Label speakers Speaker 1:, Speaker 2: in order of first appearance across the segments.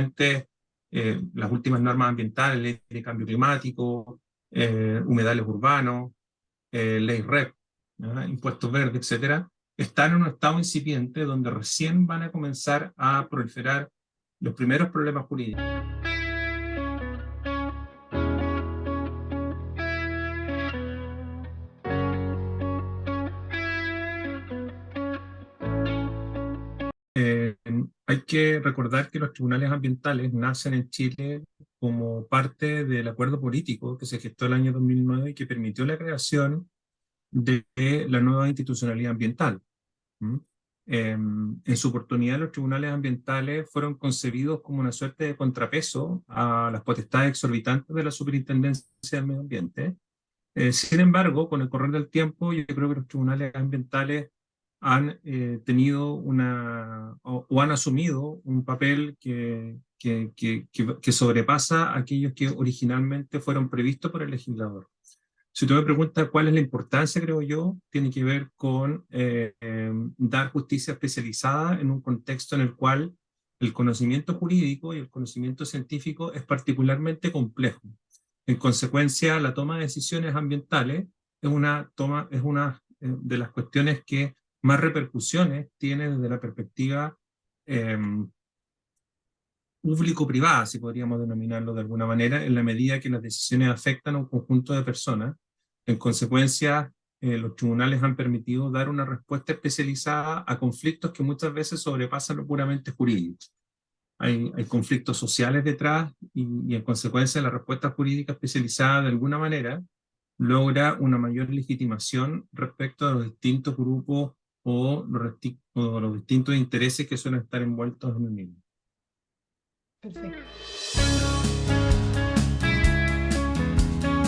Speaker 1: recientes, las últimas normas ambientales, ley de cambio climático, humedales urbanos, ley REP, ¿verdad? Impuestos verdes, etcétera, están en un estado incipiente donde recién van a comenzar a proliferar los primeros problemas jurídicos. Hay que recordar que los tribunales ambientales nacen en Chile como parte del acuerdo político que se gestó el año 2009 y que permitió la creación de la nueva institucionalidad ambiental. ¿Mm? En su oportunidad, los tribunales ambientales fueron concebidos como una suerte de contrapeso a las potestades exorbitantes de la Superintendencia del Medio Ambiente. Sin embargo, con el correr del tiempo, yo creo que los tribunales ambientales han tenido o han asumido un papel que sobrepasa a aquellos que originalmente fueron previstos por el legislador. Si tú me preguntas cuál es la importancia, creo yo, tiene que ver con dar justicia especializada en un contexto en el cual el conocimiento jurídico y el conocimiento científico es particularmente complejo. En consecuencia, la toma de decisiones ambientales es una de las cuestiones que más repercusiones tiene desde la perspectiva eh, público-privada, si podríamos denominarlo de alguna manera, en la medida que las decisiones afectan a un conjunto de personas. En consecuencia, los tribunales han permitido dar una respuesta especializada a conflictos que muchas veces sobrepasan lo puramente jurídico. Hay conflictos sociales detrás y en consecuencia la respuesta jurídica especializada de alguna manera logra una mayor legitimación respecto a los distintos grupos o los distintos intereses que suelen estar envueltos en el mismo.
Speaker 2: Perfecto.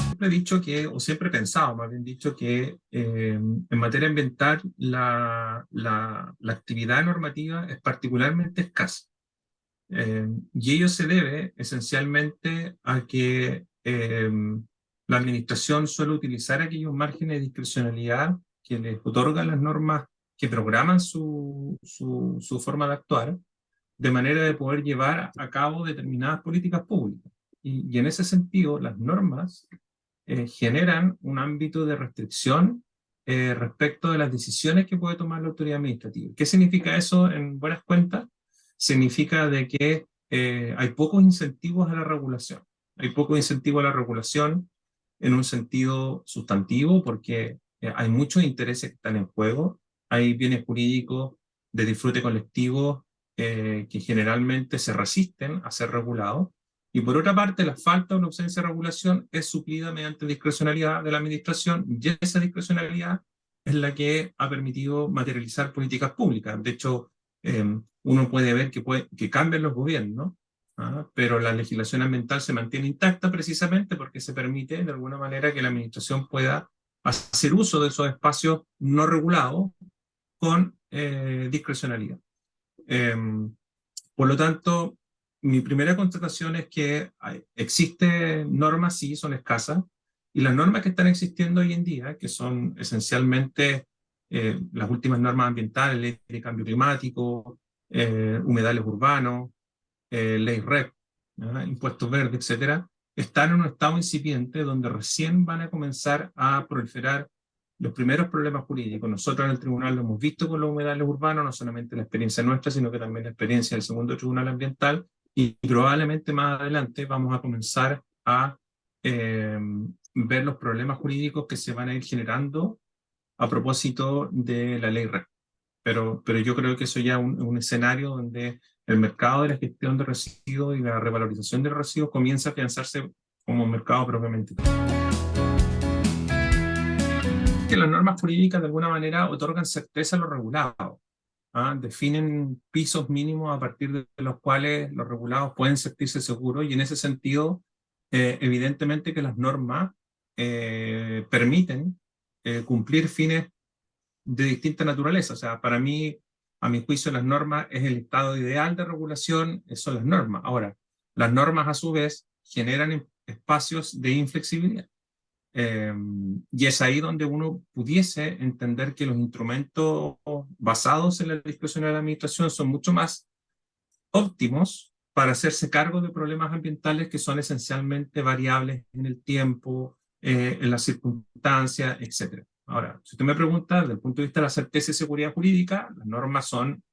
Speaker 1: Siempre he dicho que, o siempre he pensado, más bien dicho, que en materia ambiental la actividad normativa es particularmente escasa. Y ello se debe esencialmente a que la administración suele utilizar aquellos márgenes de discrecionalidad que les otorgan las normas que programan su forma de actuar, de manera de poder llevar a cabo determinadas políticas públicas. Y en ese sentido, las normas generan un ámbito de restricción respecto de las decisiones que puede tomar la autoridad administrativa. ¿Qué significa eso en buenas cuentas? Significa de que hay pocos incentivos a la regulación. Hay pocos incentivos a la regulación en un sentido sustantivo porque hay muchos intereses que están en juego. Hay bienes jurídicos de disfrute colectivo que generalmente se resisten a ser regulados. Y por otra parte, la falta o la ausencia de regulación es suplida mediante discrecionalidad de la administración y esa discrecionalidad es la que ha permitido materializar políticas públicas. De hecho, uno puede ver que cambian los gobiernos, pero la legislación ambiental se mantiene intacta precisamente porque se permite de alguna manera que la administración pueda hacer uso de esos espacios no regulados con discrecionalidad. Por lo tanto, mi primera constatación es que existen normas, sí, son escasas, y las normas que están existiendo hoy en día, que son esencialmente las últimas normas ambientales, ley de cambio climático, humedales urbanos, ley REP, ¿verdad? Impuestos verdes, etcétera, están en un estado incipiente donde recién van a comenzar a proliferar los primeros problemas jurídicos. Nosotros en el tribunal lo hemos visto con los humedales urbanos, no solamente la experiencia nuestra, sino que también la experiencia del segundo tribunal ambiental, y probablemente más adelante vamos a comenzar a ver los problemas jurídicos que se van a ir generando a propósito de la ley REP. Pero yo creo que eso ya es un escenario donde el mercado de la gestión de residuos y la revalorización de residuos comienza a pensarse como un mercado propiamente. Que las normas jurídicas de alguna manera otorgan certeza a los regulados, definen pisos mínimos a partir de los cuales los regulados pueden sentirse seguros y en ese sentido, evidentemente que las normas permiten cumplir fines de distinta naturaleza. O sea, para mí, a mi juicio, las normas es el estado ideal de regulación, son las normas. Ahora, las normas a su vez generan espacios de inflexibilidad. Y es ahí donde uno pudiese entender que los instrumentos basados en la discreción de la administración son mucho más óptimos para hacerse cargo de problemas ambientales que son esencialmente variables en el tiempo, en las circunstancias, etc. Ahora, si usted me pregunta, desde el punto de vista de la certeza y seguridad jurídica, las normas son,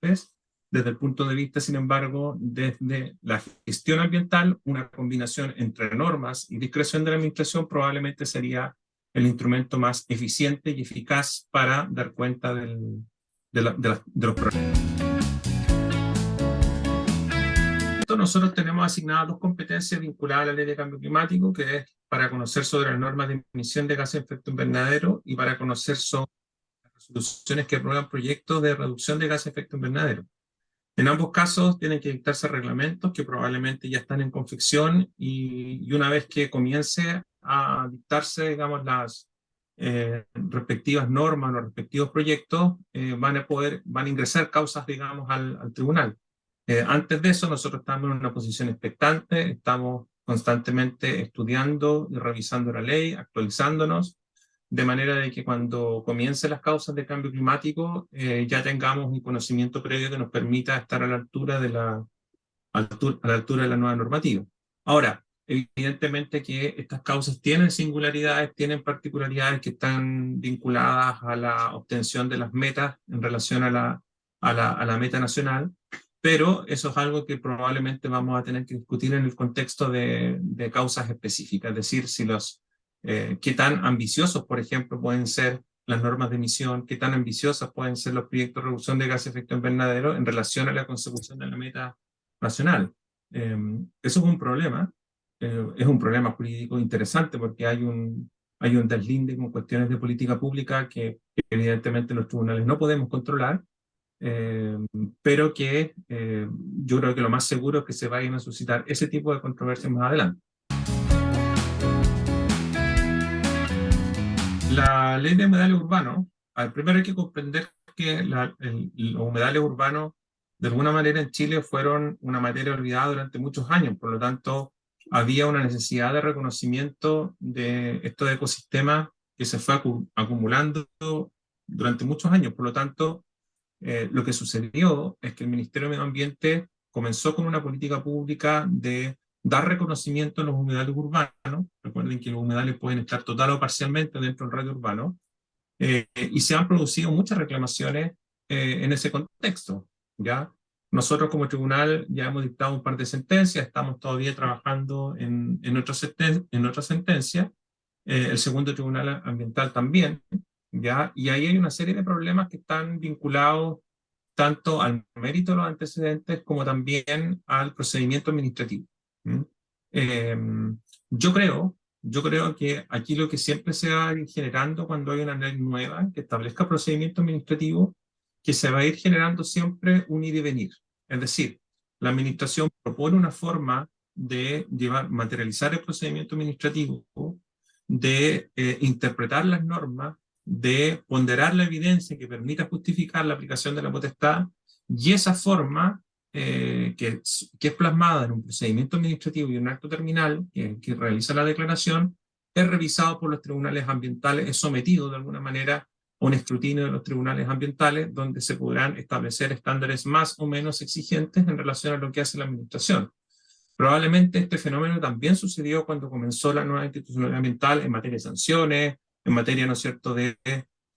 Speaker 1: ¿ves? Desde el punto de vista, sin embargo, desde la gestión ambiental, una combinación entre normas y discreción de la administración probablemente sería el instrumento más eficiente y eficaz para dar cuenta de los problemas. Nosotros tenemos asignadas dos competencias vinculadas a la ley de cambio climático, que es para conocer sobre las normas de emisión de gases de efecto invernadero y para conocer sobre las resoluciones que aprueban proyectos de reducción de gases de efecto invernadero. En ambos casos tienen que dictarse reglamentos que probablemente ya están en confección y una vez que comience a dictarse, digamos, las respectivas normas, los respectivos proyectos, van a ingresar causas, digamos, al tribunal. Antes de eso, nosotros estamos en una posición expectante, estamos constantemente estudiando y revisando la ley, actualizándonos, de manera de que cuando comiencen las causas de cambio climático ya tengamos un conocimiento previo que nos permita estar a la altura de la nueva normativa. Ahora, evidentemente que estas causas tienen singularidades, tienen particularidades que están vinculadas a la obtención de las metas en relación a la meta nacional, pero eso es algo que probablemente vamos a tener que discutir en el contexto de causas específicas, es decir, si qué tan ambiciosos, por ejemplo, pueden ser las normas de emisión, qué tan ambiciosas pueden ser los proyectos de reducción de gases de efecto invernadero en relación a la consecución de la meta nacional. Eso es un problema jurídico interesante porque hay un deslinde con cuestiones de política pública que evidentemente los tribunales no podemos controlar, pero que yo creo que lo más seguro es que se vayan a suscitar ese tipo de controversias más adelante. La ley de humedales urbanos, primero hay que comprender que los humedales urbanos de alguna manera en Chile fueron una materia olvidada durante muchos años, por lo tanto había una necesidad de reconocimiento de estos ecosistemas que se fue acumulando durante muchos años, por lo tanto lo que sucedió es que el Ministerio de Medio Ambiente comenzó con una política pública de dar reconocimiento a los humedales urbanos. Recuerden que los humedales pueden estar total o parcialmente dentro del radio urbano, y se han producido muchas reclamaciones en ese contexto, ¿ya? Nosotros como tribunal ya hemos dictado un par de sentencias, estamos todavía trabajando en otra sentencia, el segundo tribunal ambiental también, ¿ya? Y ahí hay una serie de problemas que están vinculados tanto al mérito de los antecedentes como también al procedimiento administrativo. ¿Mm? Eh, yo creo, yo creo que aquí lo que siempre se va a ir generando cuando hay una ley nueva que establezca procedimiento administrativo, que se va a ir generando siempre un ir y venir. Es decir, la administración propone una forma de materializar el procedimiento administrativo, de interpretar las normas, de ponderar la evidencia que permita justificar la aplicación de la potestad, y esa forma que es plasmada en un procedimiento administrativo y un acto terminal que realiza la declaración, es revisado por los tribunales ambientales, es sometido de alguna manera a un escrutinio de los tribunales ambientales, donde se podrán establecer estándares más o menos exigentes en relación a lo que hace la administración. Probablemente este fenómeno también sucedió cuando comenzó la nueva institucionalidad ambiental en materia de sanciones, en materia, ¿no es cierto?, de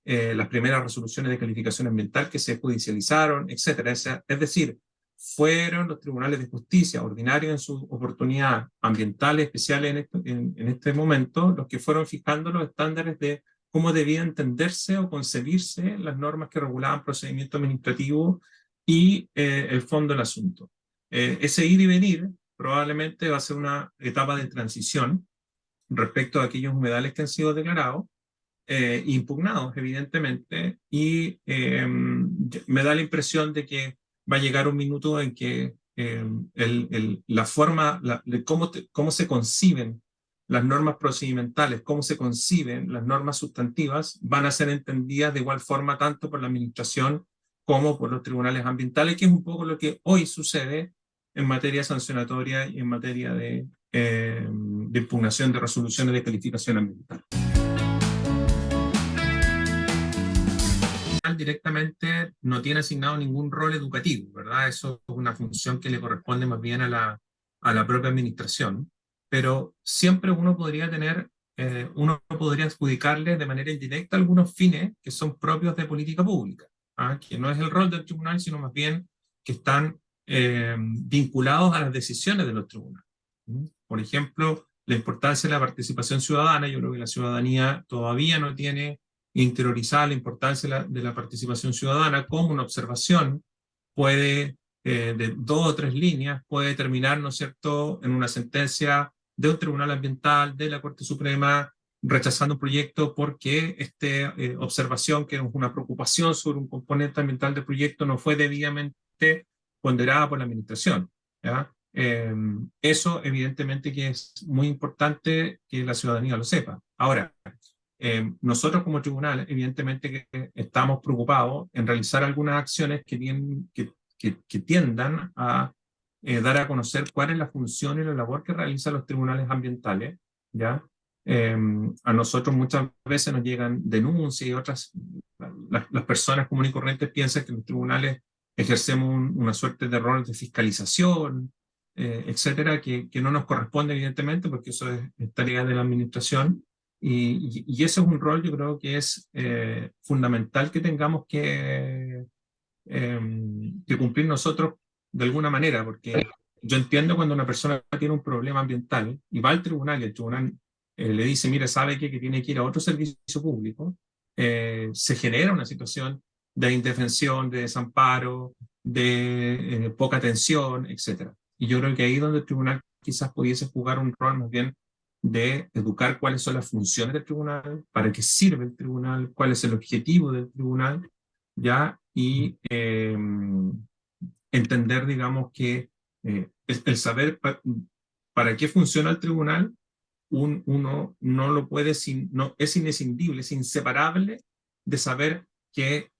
Speaker 1: las primeras resoluciones de calificación ambiental que se judicializaron, etcétera. Es decir, fueron los tribunales de justicia ordinarios en su oportunidad ambientales especiales en este momento los que fueron fijando los estándares de cómo debían entenderse o concebirse las normas que regulaban procedimiento administrativo y el fondo del asunto. Ese ir y venir probablemente va a ser una etapa de transición respecto a aquellos humedales que han sido declarados, impugnados evidentemente, y me da la impresión de que va a llegar un minuto en que la forma, de cómo se conciben las normas procedimentales, cómo se conciben las normas sustantivas, van a ser entendidas de igual forma tanto por la administración como por los tribunales ambientales, que es un poco lo que hoy sucede en materia sancionatoria y en materia de impugnación de resoluciones de calificación ambiental. directamente no tiene asignado ningún rol educativo, ¿verdad? Eso es una función que le corresponde más bien a la propia administración, pero siempre uno podría tener, uno podría adjudicarle de manera indirecta algunos fines que son propios de política pública, ¿ah? Que no es el rol del tribunal, sino más bien que están vinculados a las decisiones de los tribunales. ¿Mm? Por ejemplo, la importancia de la participación ciudadana. Yo creo que la ciudadanía todavía no tiene interiorizada la importancia de la participación ciudadana, como una observación puede, de 2 o 3 líneas, puede terminar, ¿no es cierto?, en una sentencia de un tribunal ambiental, de la Corte Suprema, rechazando un proyecto porque esta observación, que es una preocupación sobre un componente ambiental del proyecto, no fue debidamente ponderada por la administración, ¿ya? Eso evidentemente que es muy importante que la ciudadanía lo sepa. Ahora, nosotros como tribunal, evidentemente que estamos preocupados en realizar algunas acciones que tiendan a dar a conocer cuál es la función y la labor que realizan los tribunales ambientales, ¿ya? A nosotros muchas veces nos llegan denuncias y otras, las personas comunes y corrientes piensan que los tribunales ejercemos una suerte de rol de fiscalización, etcétera, que no nos corresponde evidentemente porque eso es tarea de la administración. Y ese es un rol, yo creo que es fundamental que tengamos que cumplir nosotros de alguna manera, porque yo entiendo cuando una persona tiene un problema ambiental y va al tribunal y el tribunal le dice, mire, sabe que tiene que ir a otro servicio público, se genera una situación de indefensión, de desamparo, de poca atención, etcétera. Y yo creo que ahí es donde el tribunal quizás pudiese jugar un rol más bien de educar cuáles son las funciones del tribunal, para qué sirve el tribunal, cuál es el objetivo del tribunal, ¿ya? Y entender, digamos, que el saber para qué funciona el tribunal, uno no lo puede, no, es inescindible, es inseparable de saber que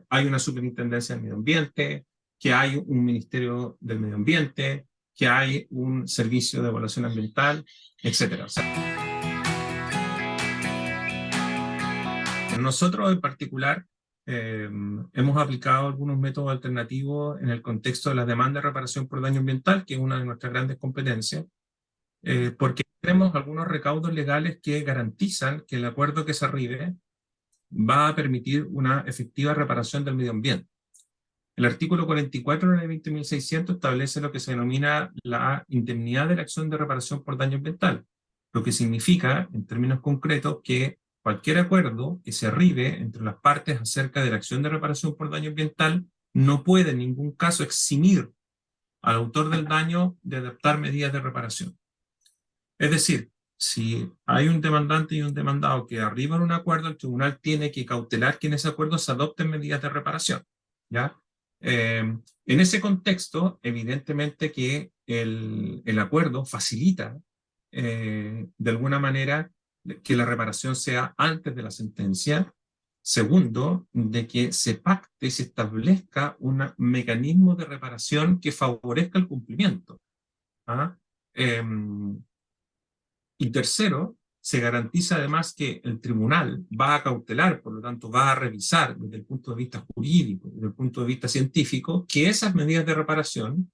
Speaker 1: hay una superintendencia del medio ambiente, que hay un ministerio del medio ambiente, que hay un servicio de evaluación ambiental, etcétera. O sea, nosotros en particular hemos aplicado algunos métodos alternativos en el contexto de la demanda de reparación por daño ambiental, que es una de nuestras grandes competencias, porque tenemos algunos recaudos legales que garantizan que el acuerdo que se arribe va a permitir una efectiva reparación del medio ambiente. El artículo 44 de la ley 20.600 establece lo que se denomina la indemnidad de la acción de reparación por daño ambiental, lo que significa, en términos concretos, que cualquier acuerdo que se arribe entre las partes acerca de la acción de reparación por daño ambiental no puede en ningún caso eximir al autor del daño de adoptar medidas de reparación. Es decir, si hay un demandante y un demandado que arriban un acuerdo, el tribunal tiene que cautelar que en ese acuerdo se adopten medidas de reparación, ¿ya? En ese contexto, evidentemente que el acuerdo facilita de alguna manera que la reparación sea antes de la sentencia. Segundo, de que se pacte y se establezca un mecanismo de reparación que favorezca el cumplimiento, ¿ah? Y tercero, se garantiza además que el tribunal va a cautelar, por lo tanto va a revisar desde el punto de vista jurídico, desde el punto de vista científico, que esas medidas de reparación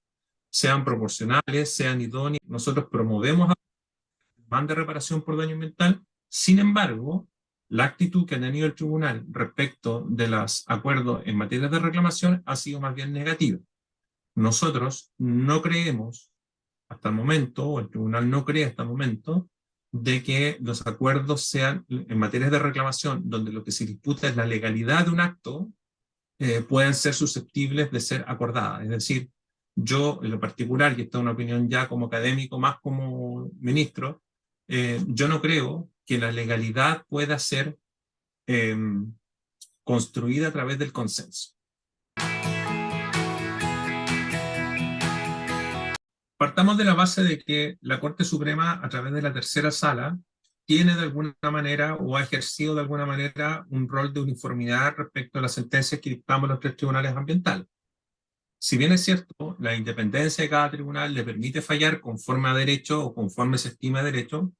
Speaker 1: sean proporcionales, sean idóneas. Nosotros promovemos a demanda de reparación por daño ambiental. Sin embargo, la actitud que ha tenido el tribunal respecto de los acuerdos en materia de reclamación ha sido más bien negativa. Nosotros no creemos hasta el momento, o el tribunal no cree hasta el momento, de que los acuerdos sean en materia de reclamación, donde lo que se disputa es la legalidad de un acto, puedan ser susceptibles de ser acordadas. Es decir, yo en lo particular, y esta es una opinión ya como académico, más como ministro, yo no creo que la legalidad pueda ser eh, construida a través del consenso. Partamos de la base de que la Corte Suprema, a través de la tercera sala, tiene de alguna manera o ha ejercido de alguna manera un rol de uniformidad respecto a las sentencias que dictamos los 3 tribunales ambientales. Si bien es cierto, la independencia de cada tribunal le permite fallar conforme a derecho o conforme se estima derecho,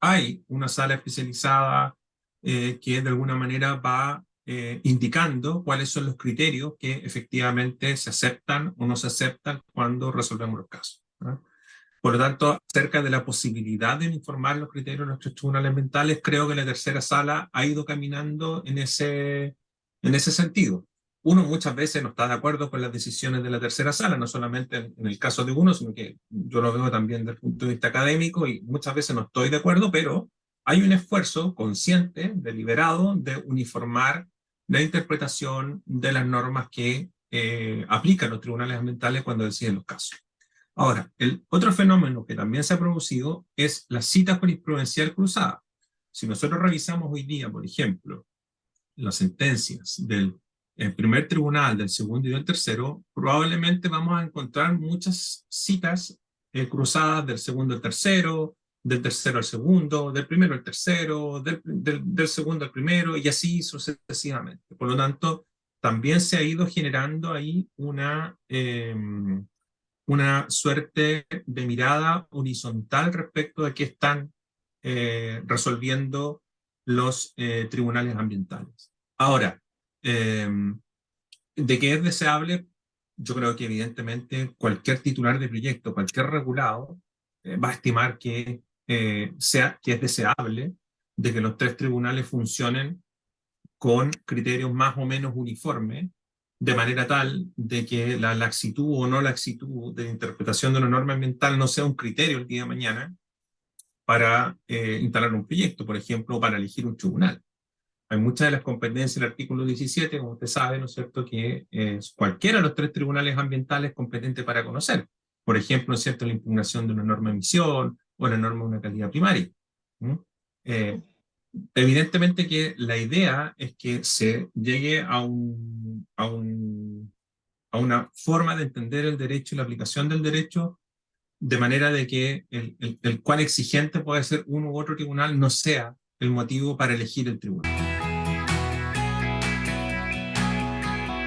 Speaker 1: hay una sala especializada que de alguna manera va indicando cuáles son los criterios que efectivamente se aceptan o no se aceptan cuando resolvemos los casos, ¿no? Por lo tanto, acerca de la posibilidad de informar los criterios de nuestros tribunales ambientales, creo que la tercera sala ha ido caminando en ese sentido. Uno muchas veces no está de acuerdo con las decisiones de la tercera sala, no solamente en el caso de uno, sino que yo lo veo también desde el punto de vista académico y muchas veces no estoy de acuerdo, pero hay un esfuerzo consciente, deliberado, de uniformar la interpretación de las normas que aplican los tribunales ambientales cuando deciden los casos. Ahora, el otro fenómeno que también se ha producido es la cita jurisprudencial cruzada. Si nosotros revisamos hoy día, por ejemplo, las sentencias del primer tribunal, del segundo y del tercero, probablemente vamos a encontrar muchas citas cruzadas del segundo al tercero, del tercero al segundo, del primero al tercero, del segundo al primero, y así sucesivamente. Por lo tanto, también se ha ido generando ahí una suerte de mirada horizontal respecto de qué están resolviendo los tribunales ambientales. Ahora, eh, de que es deseable, yo creo que evidentemente cualquier titular de proyecto, cualquier regulado, va a estimar que es deseable de que los tres tribunales funcionen con criterios más o menos uniformes, de manera tal de que la laxitud o no laxitud de interpretación de una norma ambiental no sea un criterio el día de mañana para instalar un proyecto, por ejemplo, o para elegir un tribunal. Hay muchas de las competencias del artículo 17, como usted sabe, ¿no es cierto?, que cualquiera de los tres tribunales ambientales es competente para conocer. Por ejemplo, ¿no es cierto?, la impugnación de una norma de emisión o la norma de una calidad primaria. ¿Mm? Eh, Evidentemente que la idea es que se llegue a una forma de entender el derecho y la aplicación del derecho de manera de que el cuán exigente puede ser uno u otro tribunal no sea el motivo para elegir el tribunal.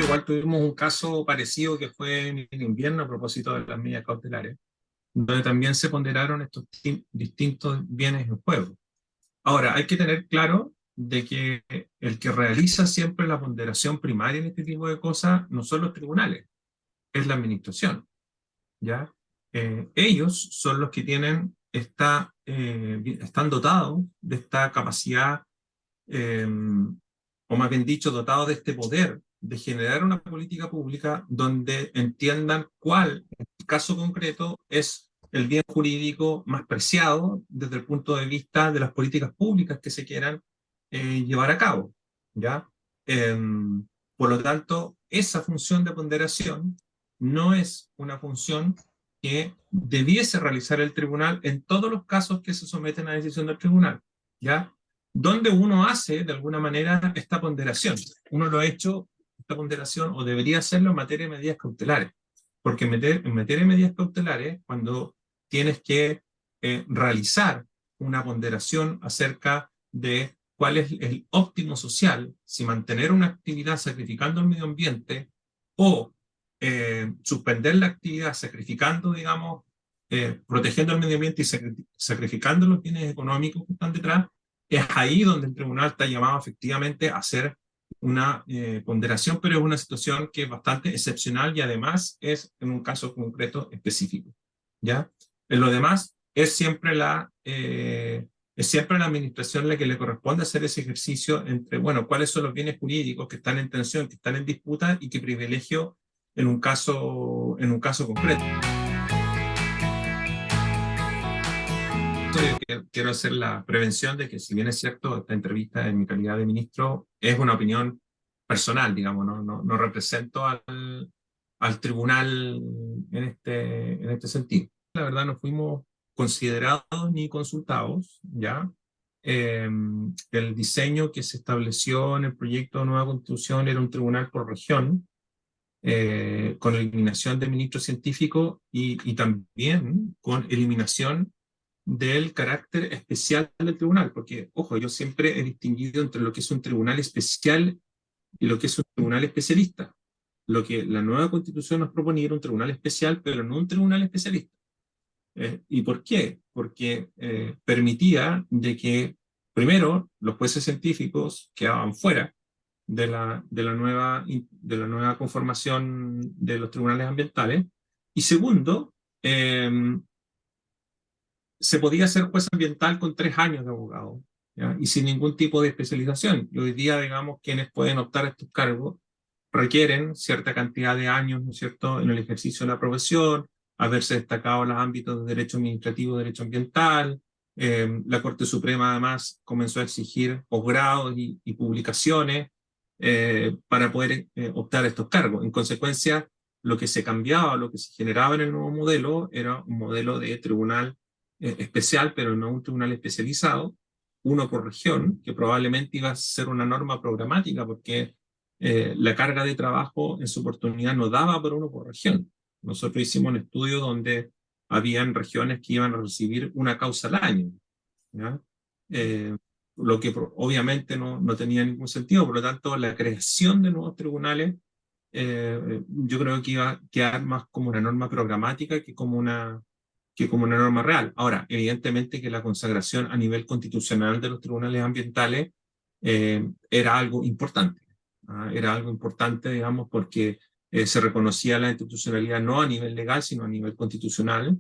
Speaker 1: Igual tuvimos un caso parecido que fue en el invierno a propósito de las medidas cautelares, donde también se ponderaron estos distintos bienes en juego. Ahora, hay que tener claro de que el que realiza siempre la ponderación primaria en este tipo de cosas no son los tribunales, es la administración, ¿ya? Ellos son los que tienen están dotados de esta capacidad, eh, o más bien dicho, dotados de este poder de generar una política pública donde entiendan cuál, en el caso concreto, es el bien jurídico más preciado desde el punto de vista de las políticas públicas que se quieran llevar a cabo, ¿ya? Eh, por lo tanto, esa función de ponderación no es una función que debiese realizar el tribunal en todos los casos que se someten a decisión del tribunal, ¿ya? Donde uno hace, de alguna manera, esta ponderación. Uno lo ha hecho, esta ponderación, o debería hacerlo en materia de medidas cautelares. Porque en materia de medidas cautelares, cuando tienes que realizar una ponderación acerca de cuál es el óptimo social, si mantener una actividad sacrificando el medio ambiente o suspender la actividad sacrificando, digamos, protegiendo el medio ambiente y sacrificando los bienes económicos que están detrás, es ahí donde el tribunal está llamado efectivamente a hacer una ponderación, pero es una situación que es bastante excepcional y además es en un caso concreto específico, ¿ya? En lo demás, es siempre la administración la que le corresponde hacer ese ejercicio entre, bueno, cuáles son los bienes jurídicos que están en tensión, que están en disputa y qué privilegio en un caso concreto. Quiero hacer la prevención de que, si bien es cierto, esta entrevista en mi calidad de ministro es una opinión personal, digamos, no represento al tribunal en este sentido. La verdad, no fuimos considerados ni consultados, ¿ya? El diseño que se estableció en el proyecto de nueva constitución era un tribunal por región, con eliminación del ministro científico y también con eliminación del carácter especial del tribunal, porque, ojo, yo siempre he distinguido entre lo que es un tribunal especial y lo que es un tribunal especialista. Lo que la nueva constitución nos proponía era un tribunal especial, pero no un tribunal especialista. ¿Y por qué? Porque permitía de que, primero, los jueces científicos quedaban fuera, de la nueva conformación de los tribunales ambientales. Y segundo, se podía ser juez ambiental con 3 años de abogado, ¿ya? Y sin ningún tipo de especialización. Y hoy día, digamos, quienes pueden optar a estos cargos requieren cierta cantidad de años, ¿no es cierto?, en el ejercicio de la profesión, haberse destacado en los ámbitos de derecho administrativo, derecho ambiental. La Corte Suprema además comenzó a exigir posgrados y publicaciones para poder optar a estos cargos. En consecuencia, lo que se cambiaba, lo que se generaba en el nuevo modelo era un modelo de tribunal especial, pero no un tribunal especializado, uno por región, que probablemente iba a ser una norma programática, porque la carga de trabajo en su oportunidad no daba por uno por región. Nosotros hicimos un estudio donde habían regiones que iban a recibir una causa al año, ¿ya? Eh, lo que obviamente no tenía ningún sentido. Por lo tanto, la creación de nuevos tribunales yo creo que iba a quedar más como una norma programática que como una norma real. Ahora, evidentemente que la consagración a nivel constitucional de los tribunales ambientales era algo importante. Era algo importante, digamos, porque se reconocía la institucionalidad no a nivel legal, sino a nivel constitucional,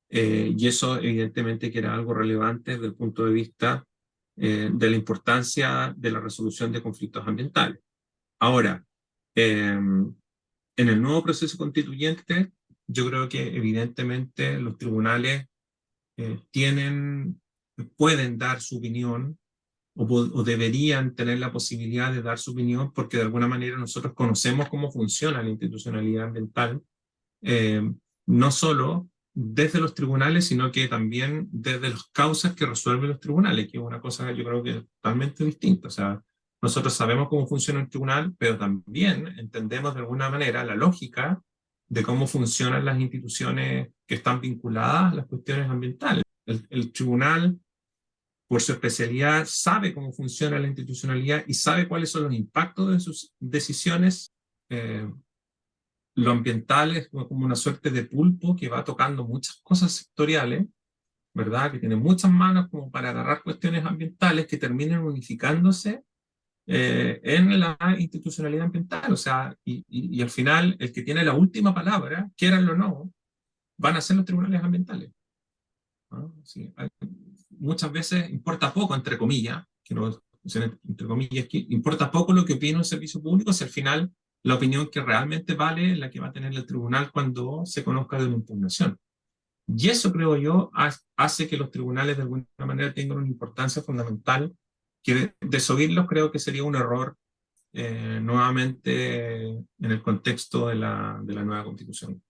Speaker 1: y eso evidentemente que era algo relevante desde el punto de vista de la importancia de la resolución de conflictos ambientales. Ahora, en el nuevo proceso constituyente, yo creo que evidentemente los tribunales pueden dar su opinión o deberían tener la posibilidad de dar su opinión porque de alguna manera nosotros conocemos cómo funciona la institucionalidad ambiental, eh, no solo desde los tribunales, sino que también desde las causas que resuelven los tribunales, que es una cosa yo creo que totalmente distinta. O sea, nosotros sabemos cómo funciona el tribunal, pero también entendemos de alguna manera la lógica de cómo funcionan las instituciones que están vinculadas a las cuestiones ambientales. El tribunal, por su especialidad, sabe cómo funciona la institucionalidad y sabe cuáles son los impactos de sus decisiones. Lo ambiental es como una suerte de pulpo que va tocando muchas cosas sectoriales, ¿verdad? Que tiene muchas manos como para agarrar cuestiones ambientales que terminen unificándose en la institucionalidad ambiental. O sea, y al final el que tiene la última palabra, quieranlo o no, van a ser los tribunales ambientales, ¿no? Sí, muchas veces importa poco, entre comillas, que no, entre comillas, que importa poco lo que opina un servicio público si al final la opinión que realmente vale es la que va a tener el tribunal cuando se conozca de una impugnación. Y eso, creo yo, hace que los tribunales de alguna manera tengan una importancia fundamental, que desoírlos creo que sería un error nuevamente en el contexto de la nueva constitución.